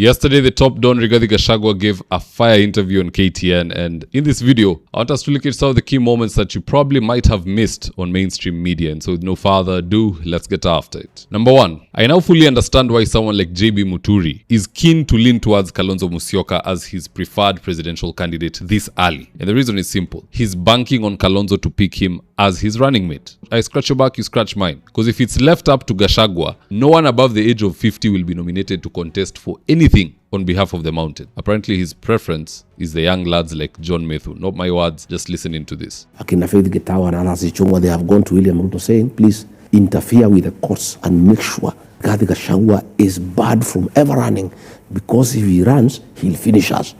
Yesterday, the top don Rigathi Gachagua gave a fire interview on KTN, and in this video, I want us to look at some of the key moments that you probably might have missed on mainstream media. And so with no further ado, let's get after it. Number one, I now fully understand why someone like JB Muturi is keen to lean towards Kalonzo Musyoka as his preferred presidential candidate this early. And the reason is simple. He's banking on Kalonzo to pick him as his running mate. I scratch your back, you scratch mine. Because if it's left up to Gachagua, no one above the age of 50 will be nominated to contest for anything on behalf of the mountain. Apparently his preference is the young lads like John Methu. Not my words, just listen into this. Akina Faith Getawa and others, they have gone to William Ruto saying, please interfere with the courts and make sure Rigathi Gachagua is barred from ever running, because if he runs, he'll finish us.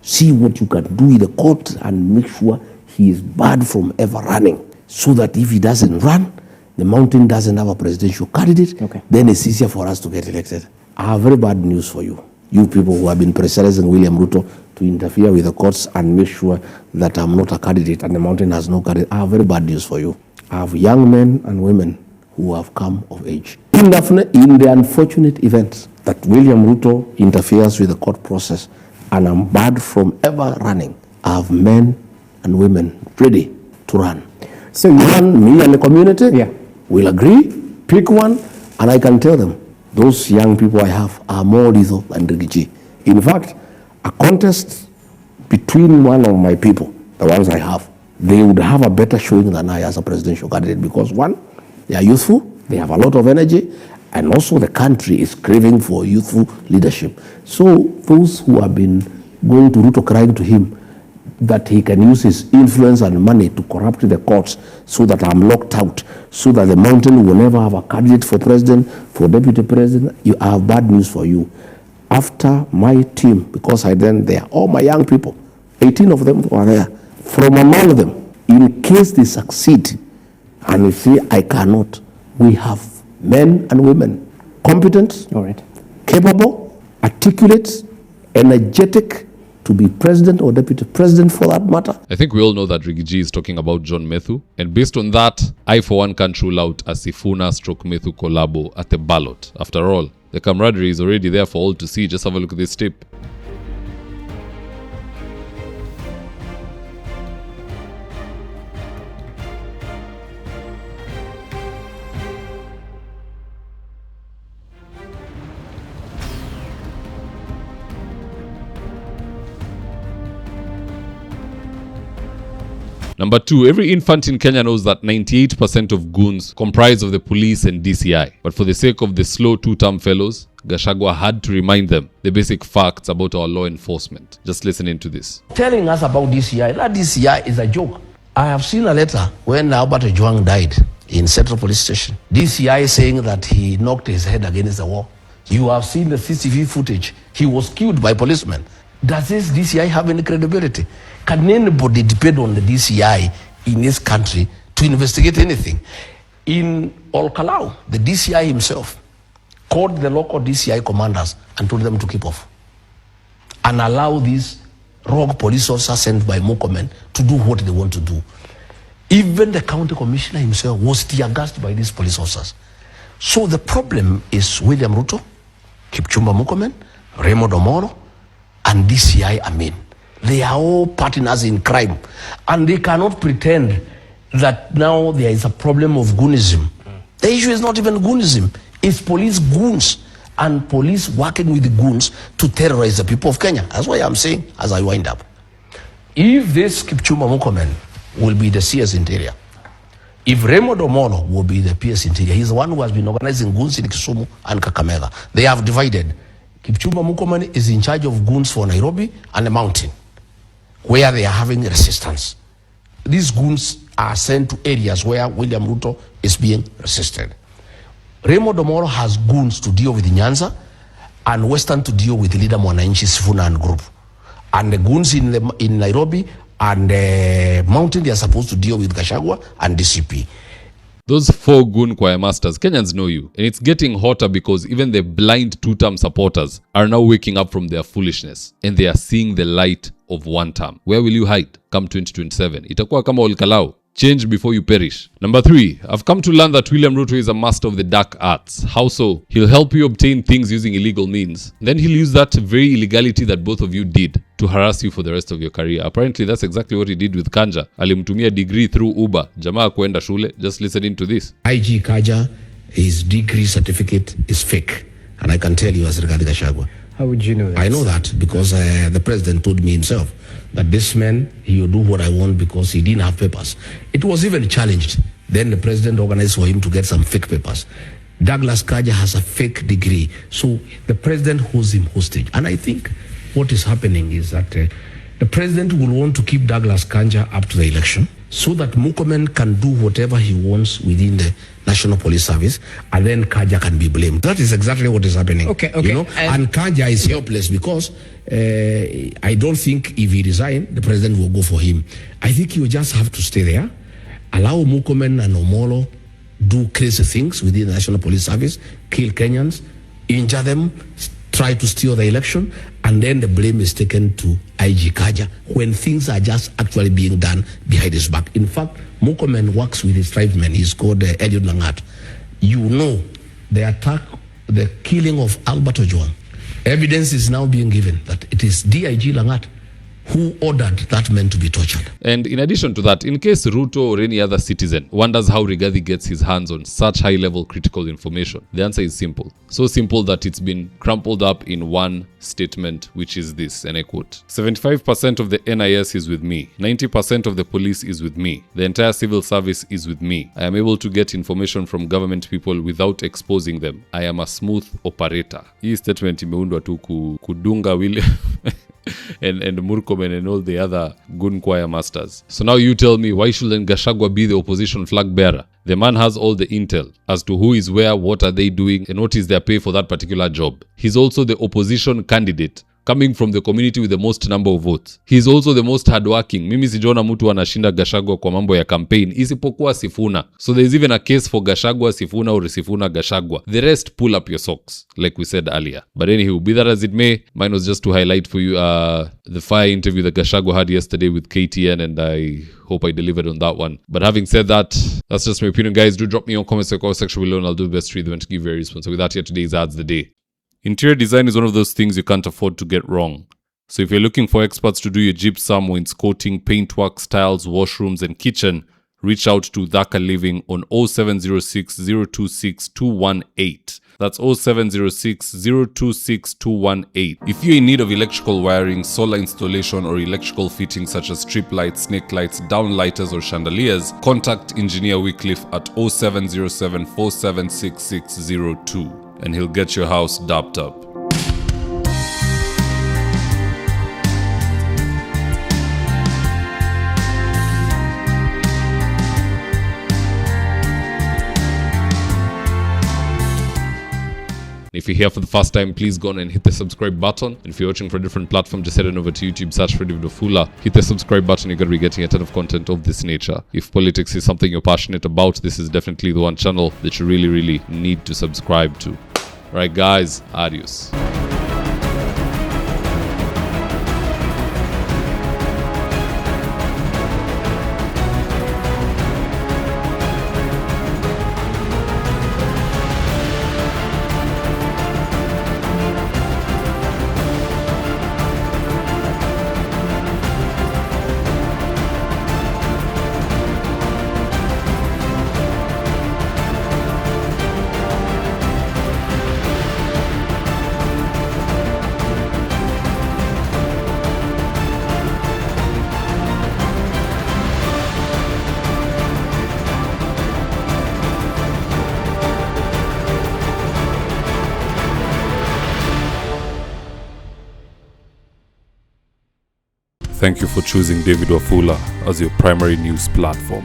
See what you can do with the court and make sure he is barred from ever running, so that if he doesn't run, the mountain doesn't have a presidential candidate, then it's easier for us to get elected. I have very bad news for you. You people who have been pressurizing William Ruto to interfere with the courts and make sure that I'm not a candidate and the mountain has no candidate. I have very bad news for you. I have young men and women who have come of age. In the unfortunate event that William Ruto interferes with the court process and I'm barred from ever running, I have men and women ready to run. So me and the community will agree, pick one, and I can tell them, those young people I have are more lethal than Rigathi. In fact, a contest between one of my people, the ones I have, they would have a better showing than I as a presidential candidate, because one, they are youthful, they have a lot of energy, and also the country is craving for youthful leadership. So those who have been going to Ruto crying to him that he can use his influence and money to corrupt the courts so that I'm locked out, so that the mountain will never have a candidate for president, for deputy president, I have bad news for you. After my team, because they are all my young people, 18 of them were there. From among them, in case they succeed and they say I cannot, we have men and women, competent, capable, articulate, energetic, to be president or deputy president for that matter. I think we all know that Rigathi is talking about John Methu. And based on that, I for one can't rule out a Sifuna/Methu collabo at the ballot. After all, the camaraderie is already there for all to see. Just have a look at this tip. Number two, every infant in Kenya knows that 98% of goons comprise of the police and DCI. But for the sake of the slow two-term fellows, Gachagua had to remind them the basic facts about our law enforcement. Just listen into this. Telling us about DCI, that DCI is a joke. I have seen a letter when Albert Ojwang died in Central Police Station. DCI saying that he knocked his head against the wall. You have seen the CCTV footage. He was killed by policemen. Does this DCI have any credibility? Can anybody depend on the DCI in this country to investigate anything? In Olkalau, the DCI himself called the local DCI commanders and told them to keep off and allow these rogue police officers sent by Mukomen to do what they want to do. Even the county commissioner himself was tear-gassed by these police officers. So the problem is William Ruto, Kipchumba Mukomen, Raymond Omoro, and DCI Amin. They are all partners in crime, and they cannot pretend that now there is a problem of goonism. The issue is not even goonism, it's police goons and police working with the goons to terrorize the people of Kenya. That's why I'm saying, as I wind up, if this Kipchumba Mukomen will be the CS Interior, if Raymond Omolo will be the PS Interior, he's the one who has been organizing goons in Kisumu and Kakamega. They have divided. Kipchumba Mukomen is in charge of goons for Nairobi and the mountain, where they are having resistance. These goons are sent to areas where William Ruto is being resisted. Raymond Omoro has goons to deal with Nyanza and Western to deal with leader Mwananchi Sifuna and group. And the goons in Nairobi and the mountain, they are supposed to deal with Gachagua and DCP. Those four goon choir masters, Kenyans know you. And it's getting hotter because even the blind two-term supporters are now waking up from their foolishness. And they are seeing the light of one term. Where will you hide come 2027? Itakuwa kama Olkalau. Change before you perish. Number 3, I've come to learn that William Ruto is a master of the dark arts. How so? He'll help you obtain things using illegal means. Then he'll use that very illegality that both of you did to harass you for the rest of your career. Apparently, that's exactly what he did with Kanja. Alimtumia degree through Uber. Jamaa kuenda shule. Just listening to this. IG Kaja, his degree certificate is fake. And I can tell you as Rigathi Gachagua. How would you know that? I know that because the president told me himself that this man, he will do what I want because he didn't have papers. It was even challenged. Then the president organized for him to get some fake papers. Douglas Kaja has a fake degree. So the president holds him hostage. And I think what is happening is that the president will want to keep Douglas Kanja up to the election so that Murkomen can do whatever he wants within the National Police Service, and then Kanja can be blamed. That is exactly what is happening. Okay. You know? And Kanja is helpless because I don't think if he resigns, the president will go for him. I think he will just have to stay there, allow Murkomen and Omolo do crazy things within the National Police Service, kill Kenyans, injure them, try to steal the election, and then the blame is taken to IG Kaja when things are just actually being done behind his back. In fact, Murkomen works with his tribesmen. He's called Eliud Langat. You know, the attack, the killing of Albert Ojwang, evidence is now being given that it is DIG Langat who ordered that man to be tortured. And in addition to that, in case Ruto or any other citizen wonders how Rigathi gets his hands on such high-level critical information, the answer is simple. So simple that it's been crumpled up in one statement, which is this, and I quote, 75% of the NIS is with me. 90% of the police is with me. The entire civil service is with me. I am able to get information from government people without exposing them. I am a smooth operator. Hii statement imeundwa tu kudunga William and Murkomen and all the other gun choir masters. So now you tell me, why shouldn't Gachagua be the opposition flag bearer? The man has all the intel as to who is where, what are they doing, and what is their pay for that particular job. He's also the opposition candidate coming from the community with the most number of votes. He's also the most hardworking. Mimi sijaona mtu anashinda Gachagua kwa mambo ya campaign isipokuwa Sifuna. So there's even a case for Gachagua, Sifuna, or Sifuna, Gachagua. The rest, pull up your socks, like we said earlier. But anywho, be that as it may, mine was just to highlight for you the fire interview that Gachagua had yesterday with KTN, and I hope I delivered on that one. But having said that, that's just my opinion, guys. Do drop me your comments in the comment section below, and I'll do the best to read them and to give you a response. So with that, here today's Ads the Day. Interior design is one of those things you can't afford to get wrong. So if you're looking for experts to do your gypsum, wainscoting, paintwork, tiles, washrooms, and kitchen, reach out to Dhaka Living on 0706 026 218. That's 0706 026 218. If you're in need of electrical wiring, solar installation, or electrical fittings such as strip lights, snake lights, downlighters, or chandeliers, contact Engineer Wycliffe at 0707 476602. And he'll get your house dapped up. If you're here for the first time, please go on and hit the subscribe button. And if you're watching for a different platform, just head on over to YouTube, search for David Wafula, hit the subscribe button. You're going to be getting a ton of content of this nature. If politics is something you're passionate about, this is definitely the one channel that you really need to subscribe to. Alright guys, adios. Thank you for choosing David Wafula as your primary news platform.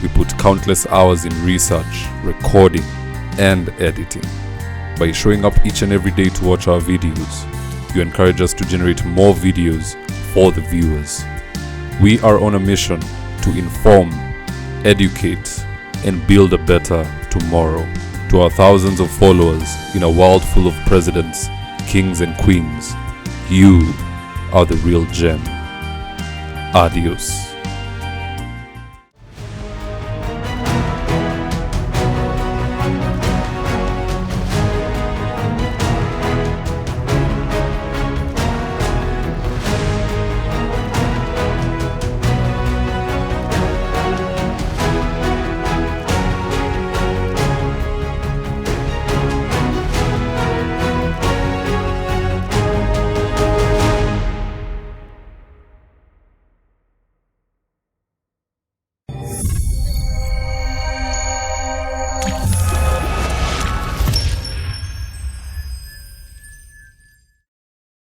We put countless hours in research, recording, and editing. By showing up each and every day to watch our videos, you encourage us to generate more videos for the viewers. We are on a mission to inform, educate, and build a better tomorrow. To our thousands of followers in a world full of presidents, kings, and queens, you are the real gem. Adios.